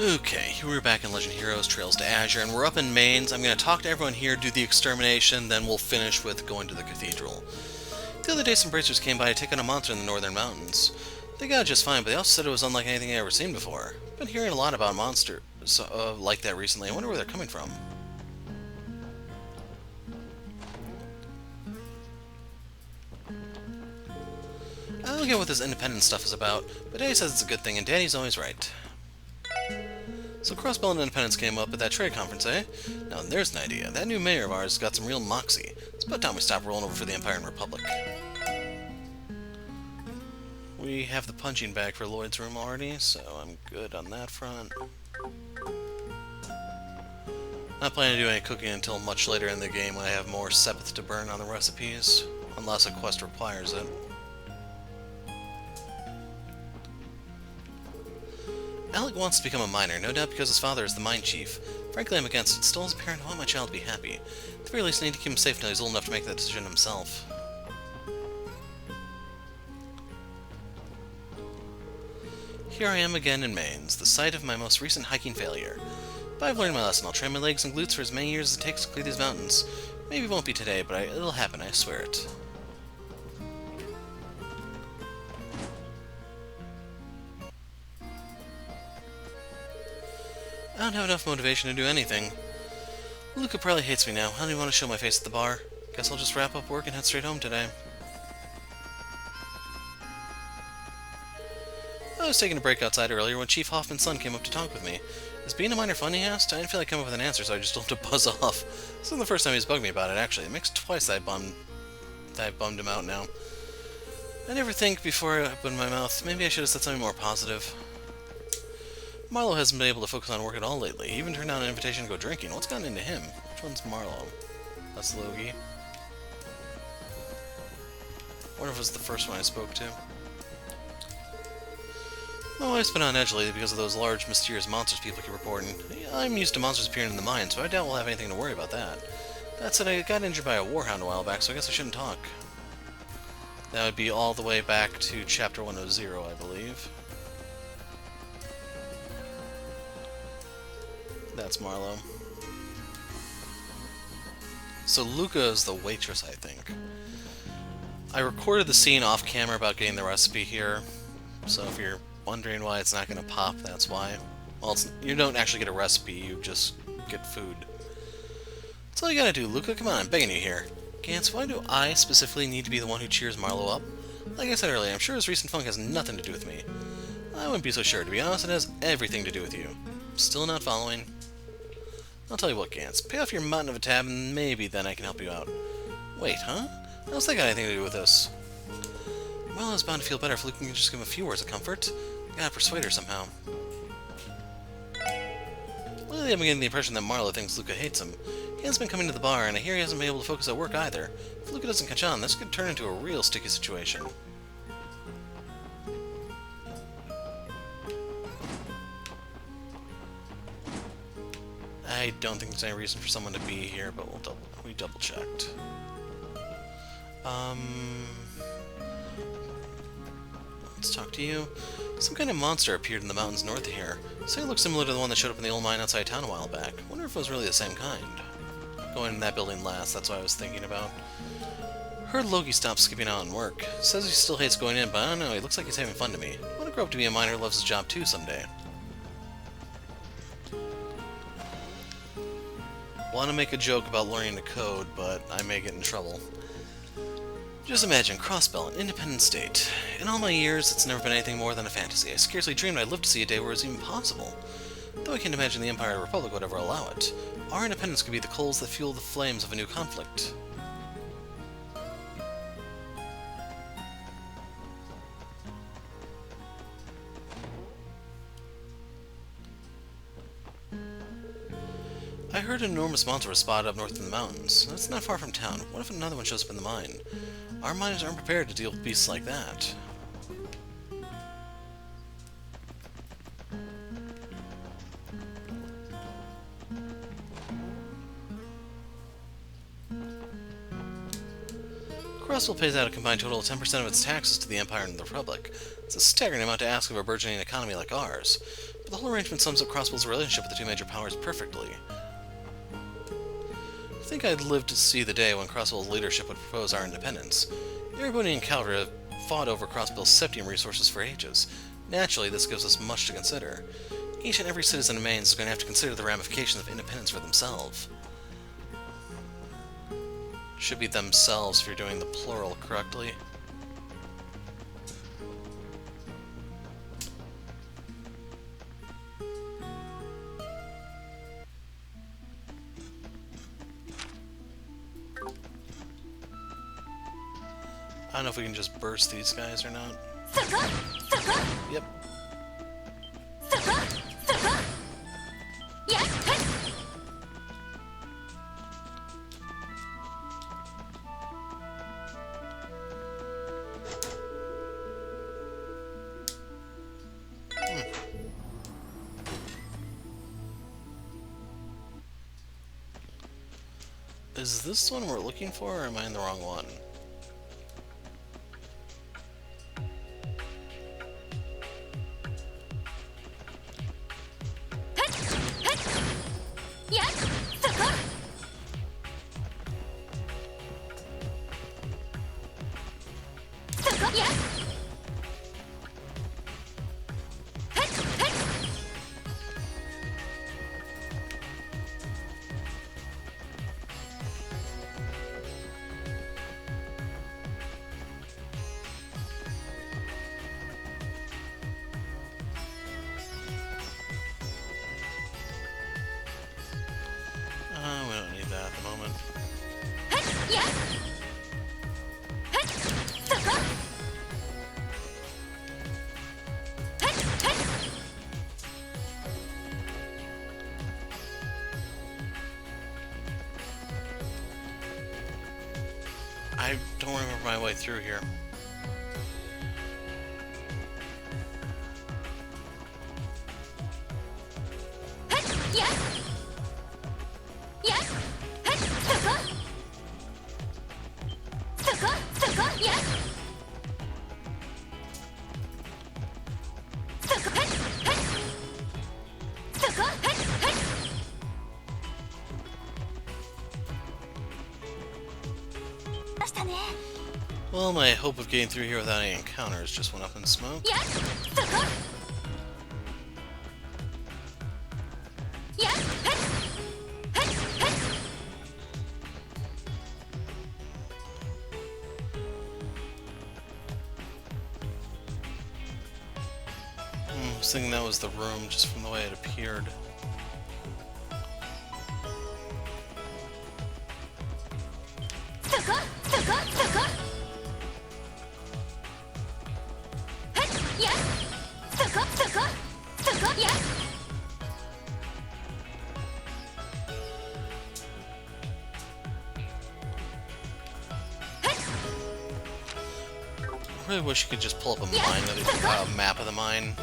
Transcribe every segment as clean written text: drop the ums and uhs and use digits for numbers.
Okay, we're back in Legend Heroes Trails to Azure, and we're up in Mainz. I'm going to talk to everyone here, do the extermination, then we'll finish with going to the cathedral. The other day some bracers came by to take on a monster in the northern mountains. They got it just fine, but they also said it was unlike anything I'd ever seen before. Been hearing a lot about monsters like that recently. I wonder where they're coming from. I don't get what this independent stuff is about, but Daddy says it's a good thing, and Daddy's always right. So Crossbell and Independence came up at that trade conference, eh? Now there's an idea. That new mayor of ours has got some real moxie. It's about time we stop rolling over for the Empire and Republic. We have the punching bag for Lloyd's room already, so I'm good on that front. Not planning to do any cooking until much later in the game when I have more sepith to burn on the recipes, unless a quest requires it. Alec wants to become a miner, no doubt because his father is the mine chief. Frankly, I'm against it. Still, as a parent, I want my child to be happy. At the very least, I need to keep him safe until he's old enough to make that decision himself. Here I am again in Mainz, the site of my most recent hiking failure. But I've learned my lesson. I'll train my legs and glutes for as many years as it takes to clear these mountains. Maybe it won't be today, but it'll happen, I swear it. I don't have enough motivation to do anything. Luca probably hates me now. I don't even want to show my face at the bar. Guess I'll just wrap up work and head straight home today. I was taking a break outside earlier when Chief Hoffman's son came up to talk with me. Is being a miner fun, he asked? I didn't feel like coming up with an answer, so I just told him to buzz off. This isn't the first time he's bugged me about it, actually. It makes twice that I bummed him out now. I never think before I open my mouth. Maybe I should have said something more positive. Marlowe hasn't been able to focus on work at all lately. He even turned down an invitation to go drinking. What's gotten into him? Which one's Marlowe? That's Logie. I wonder if it was the first one I spoke to. My wife's been on edge lately because of those large, mysterious monsters people keep reporting. I'm used to monsters appearing in the mine, so I doubt we'll have anything to worry about that. That said, I got injured by a warhound a while back, so I guess I shouldn't talk. That would be all the way back to Chapter 100, I believe. That's Marlowe. So Luca is the waitress, I think. I recorded the scene off camera about getting the recipe here, so if you're wondering why it's not going to pop, that's why. Well, you don't actually get a recipe, you just get food. That's all you gotta do, Luca. Come on, I'm begging you here. Gantz, why do I specifically need to be the one who cheers Marlowe up? Like I said earlier, I'm sure his recent funk has nothing to do with me. I wouldn't be so sure. To be honest, it has everything to do with you. Still not following? I'll tell you what, Gantz. Pay off your mountain of a tab, and maybe then I can help you out. Wait, huh? How's that got anything to do with this? Well, it's bound to feel better if Luke can just give him a few words of comfort. Gotta persuade her somehow. Lately, I've been getting the impression that Marlowe thinks Luca hates him. He hasn't been coming to the bar, and I hear he hasn't been able to focus at work either. If Luca doesn't catch on, this could turn into a real sticky situation. I don't think there's any reason for someone to be here, but we double checked. Let's talk to you. Some kind of monster appeared in the mountains north of here. Say it looks similar to the one that showed up in the old mine outside town a while back. Wonder if it was really the same kind. Going in that building last, that's what I was thinking about. Heard Logie stopped skipping out on work. Says he still hates going in, but I don't know, he looks like he's having fun to me. I want to grow up to be a miner who loves his job too someday. Want to make a joke about learning the code, but I may get in trouble. Just imagine, Crossbell, an independent state. In all my years, it's never been anything more than a fantasy. I scarcely dreamed I'd live to see a day where it was even possible. Though I can't imagine the Empire or Republic would ever allow it. Our independence could be the coals that fuel the flames of a new conflict. I heard an enormous monster was spotted up north in the mountains. That's not far from town. What if another one shows up in the mine? Our miners aren't prepared to deal with beasts like that. Crossville pays out a combined total of 10% of its taxes to the Empire and the Republic. It's a staggering amount to ask of a burgeoning economy like ours, but the whole arrangement sums up Crossbill's relationship with the two major powers perfectly. I think I'd live to see the day when Crossbill's leadership would propose our independence. Everybody in Calder have fought over Crossbill's septium resources for ages. Naturally, this gives us much to consider. Each and every citizen of Mainz is going to have to consider the ramifications of independence for themselves. Should be themselves if you're doing the plural correctly. I don't know if we can just burst these guys or not. Yep. Is this the one we're looking for, or am I in the wrong one? We don't need that at the moment. I don't remember my way through here. Well, my hope of getting through here without any encounters just went up in smoke. I was thinking that was the room just from the way it appeared. I really wish you could just pull up a map of the mine.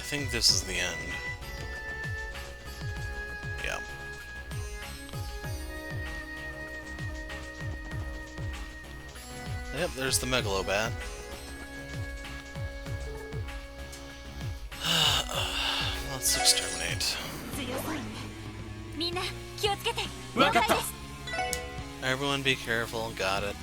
I think this is the end. Yeah. Yep, there's the Megalobat. Let's exterminate. Everyone be careful, got it.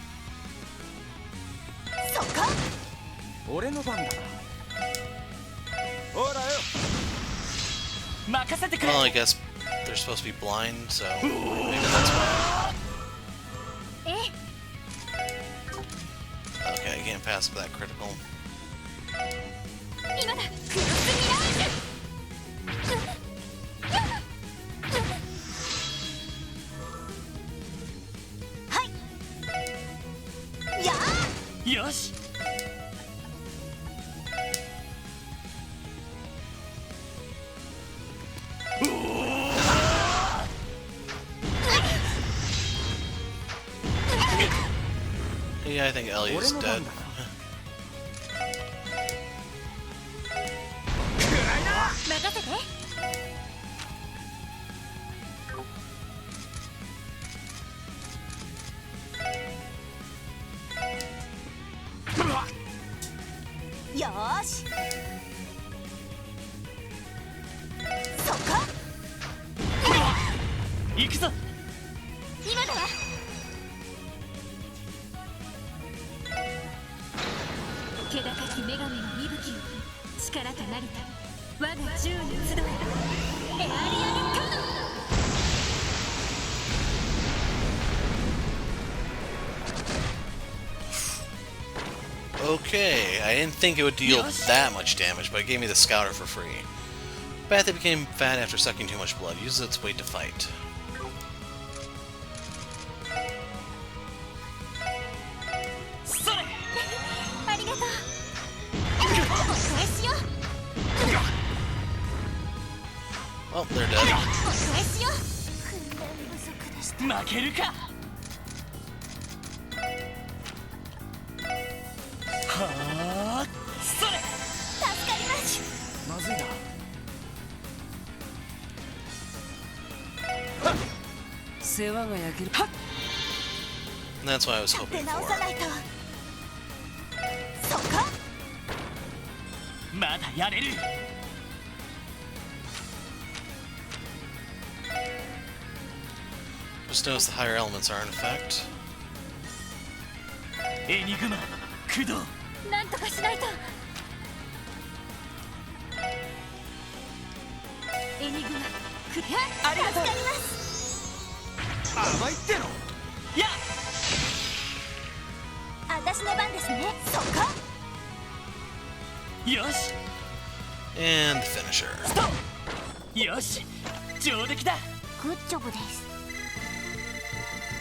Well, I guess they're supposed to be blind, so maybe that's why. Okay, I can't pass with that critical. Yosh! Yeah, I think Ellie's dead. Yosh! そこ! 行くぞ! 今だわ! 気高き女神の息吹よ力となりた我が銃に集えエアリアルカノン Okay, I didn't think it would deal that much damage, but it gave me the scouter for free. Bat that became fat after sucking too much blood uses its weight to fight. Oh, they're dead. 負けるか! はあ、それ! 助かります。まずいな。世話が焼ける。 That's what I was hoping 直 for. さないと。そこ! まだやれる。 Just notice the higher elements are in effect. エニグマ、駆動。 なんとかしないと。エニグマ、ありがとう。助かります。甘いっての。や。私の番ですね。そこ。よし。 And the finisher. ストッ。よし。上出来だ。グッジョブです。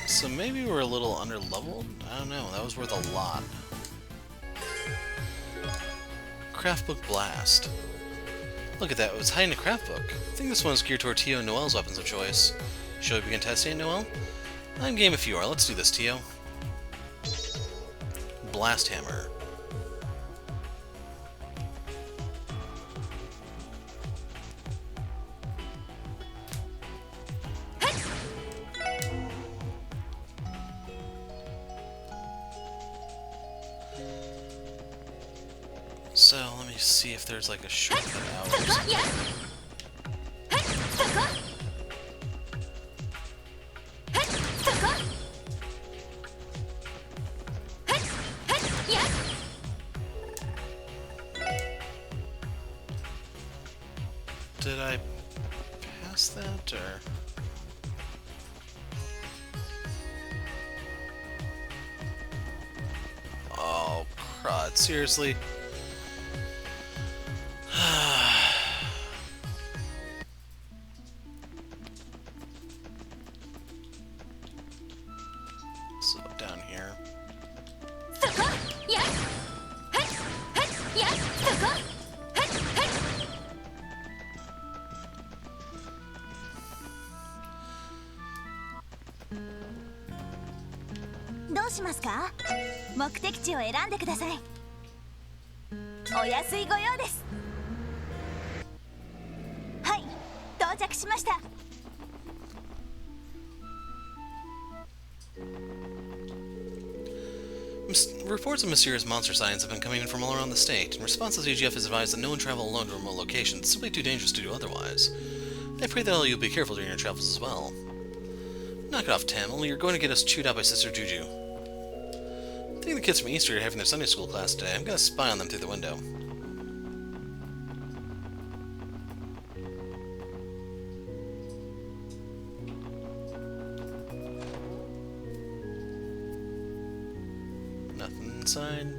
So maybe we're a little underleveled? I don't know, that was worth a lot. Craft Book Blast. Look at that, it was hiding a craft book. I think this one's geared toward Tio and Noelle's weapons of choice. Shall we begin testing it, Noelle? I'm game if you are. Let's do this, Tio. Blast Hammer. So, let me see if there's like a shortcut out or something. Did I pass that, or...? Oh, crud, seriously? So, down here. What do you want? 目的地を選んでください。お安いご用です。はい、到着しました。 Reports of mysterious monster sightings have been coming in from all around the state. In response, the CGF has advised that no one travel alone to remote locations. It's simply too dangerous to do otherwise. I pray that all you'll be careful during your travels as well. Knock it off, Tam. Only you're going to get us chewed out by Sister Juju. I think the kids from Easter are having their Sunday school class today. I'm going to spy on them through the window. inside.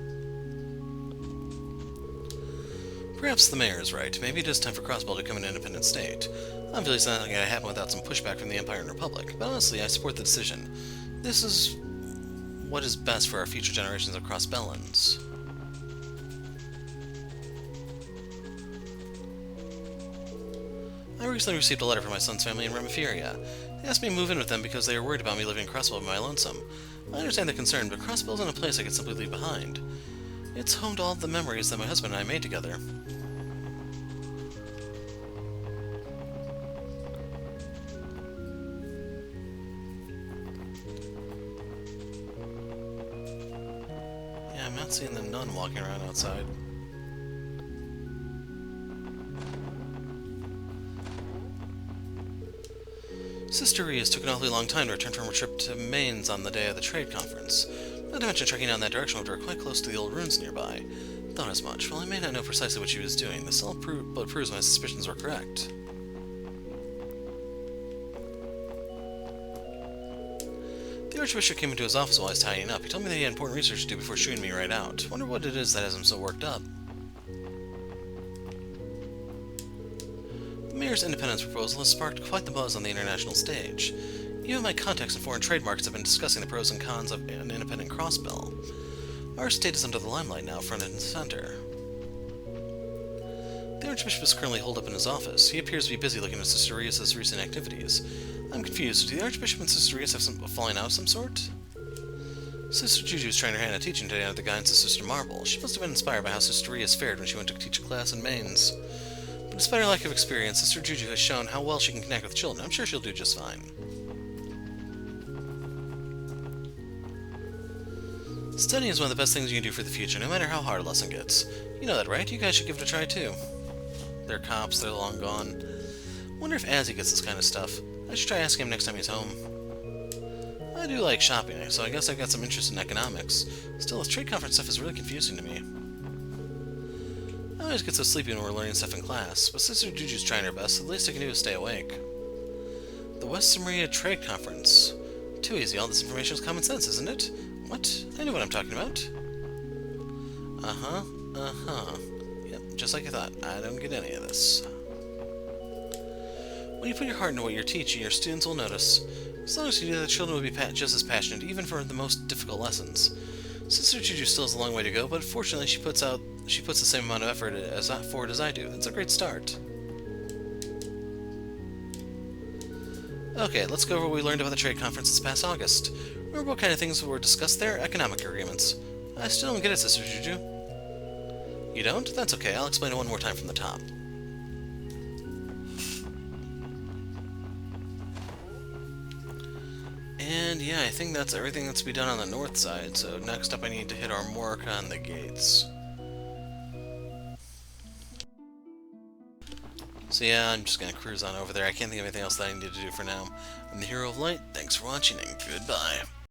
Perhaps the mayor is right. Maybe it is time for Crossbell to become an independent state. Obviously, it's not going to happen without some pushback from the Empire and Republic, but honestly, I support the decision. This is what is best for our future generations of Crossbellans. I recently received a letter from my son's family in Remiferia. They asked me to move in with them because they were worried about me living in Crossbell by my lonesome. I understand the concern, but Crossbell isn't a place I could simply leave behind. It's home to all the memories that my husband and I made together. Yeah, I'm not seeing the nun walking around outside. Sister Rias took an awfully long time to return from her trip to Mainz on the day of the trade conference. Not to mention trekking down that direction with her quite close to the old ruins nearby. Thought as much. While I may not know precisely what she was doing, this all proves my suspicions were correct. The Archbishop came into his office while I was tidying up. He told me that he had important research to do before shooting me right out. Wonder what it is that has him so worked up. The mayor's independence proposal has sparked quite the buzz on the international stage. Even my contacts in foreign trade markets have been discussing the pros and cons of an independent crossbell. Our state is under the limelight now, front and center. The Archbishop is currently holed up in his office. He appears to be busy looking at Sister Rias' recent activities. I'm confused. Do the Archbishop and Sister Rias have a falling out of some sort? Sister Juju is trying her hand at teaching today under the guidance of Sister Marble. She must have been inspired by how Sister Rias fared when she went to teach a class in Mainz. But despite her lack of experience, Sister Juju has shown how well she can connect with children. I'm sure she'll do just fine. Studying is one of the best things you can do for the future, no matter how hard a lesson gets. You know that, right? You guys should give it a try, too. They're cops, they're long gone. Wonder if Azzy gets this kind of stuff. I should try asking him next time he's home. I do like shopping, so I guess I've got some interest in economics. Still, this trade conference stuff is really confusing to me. I always get so sleepy when we're learning stuff in class, but Sister Juju's trying her best, so the least I can do is stay awake. The West Samaria Trade Conference. Too easy, all this information is common sense, isn't it? What? I know what I'm talking about. Yep, just like I thought. I don't get any of this. When you put your heart into what you're teaching, your students will notice. As long as you do that, children will be just as passionate, even for the most difficult lessons. Sister Juju still has a long way to go, but fortunately she puts the same amount of effort forward as I do. It's a great start. Okay, let's go over what we learned about the trade conference this past August. Remember what kind of things were discussed there? Economic agreements. I still don't get it, Sister Juju. You don't? That's okay. I'll explain it one more time from the top. And yeah, I think that's everything that's to be done on the north side, so next up I need to hit our mark on the gates. So yeah, I'm just gonna cruise on over there. I can't think of anything else that I need to do for now. I'm the Hero of Light, thanks for watching, and goodbye.